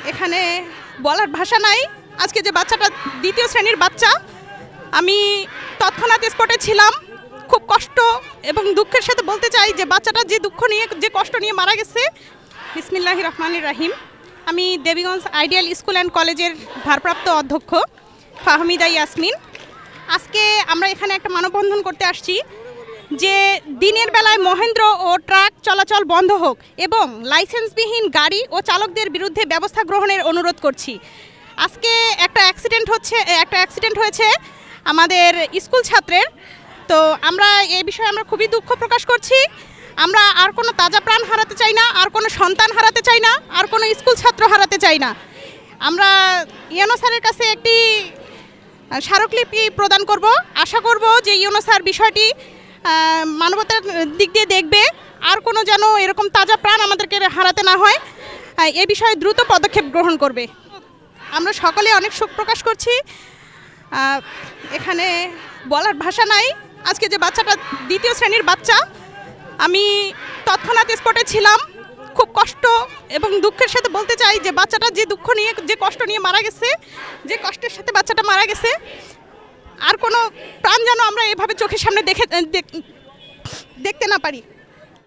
এখানে বলার ভাষা নাই। আজকে যে বাচ্চাটা দ্বিতীয় শ্রেণীর বাচ্চা, আমি তৎক্ষণাৎ স্পটে ছিলাম। খুব কষ্ট এবং দুঃখের সাথে বলতে চাই যে বাচ্চাটা যে দুঃখ নিয়ে, যে কষ্ট নিয়ে মারা গেছে। বিসমিল্লাহির রহমানির রহিম। আমি দেবীগঞ্জ আইডিয়াল স্কুল অ্যান্ড কলেজের ভারপ্রাপ্ত অধ্যক্ষ ফাহমিদা ইয়াসমিন। আজকে আমরা এখানে একটা মানববন্ধন করতে আসছি যে দিনের বেলায় মহেন্দ্র ও ট্রাক চলাচল বন্ধ হোক এবং লাইসেন্সবিহীন গাড়ি ও চালকদের বিরুদ্ধে ব্যবস্থা গ্রহণের অনুরোধ করছি। আজকে একটা অ্যাক্সিডেন্ট হয়েছে আমাদের স্কুল ছাত্রের। তো আমরা এই বিষয়ে আমরা খুবই দুঃখ প্রকাশ করছি। আমরা আর কোনো তাজা প্রাণ হারাতে চাই না, আর কোনো সন্তান হারাতে চাই না, আর কোনো স্কুল ছাত্র হারাতে চাই না। আমরা ইউনো স্যারের কাছে একটি স্মারকলিপি প্রদান করব। আশা করব যে ইউনো স্যার বিষয়টি মানবতার দিক দিয়ে দেখবে, আর কোনো যেন এরকম তাজা প্রাণ আমাদেরকে হারাতে না হয়, এ বিষয়ে দ্রুত পদক্ষেপ গ্রহণ করবে। আমরা সকলে অনেক শোক প্রকাশ করছি। এখানে বলার ভাষা নাই। আজকে যে বাচ্চাটা দ্বিতীয় শ্রেণীর বাচ্চা, আমি তৎক্ষণাৎ স্পটে ছিলাম। খুব কষ্ট এবং দুঃখের সাথে বলতে চাই যে বাচ্চাটা যে দুঃখ নিয়ে, যে কষ্ট নিয়ে মারা গেছে, যে কষ্টের সাথে বাচ্চাটা মারা গেছে, আর কোনো প্রাণ যেন আমরা এভাবে চোখের সামনে দেখতে না পারি।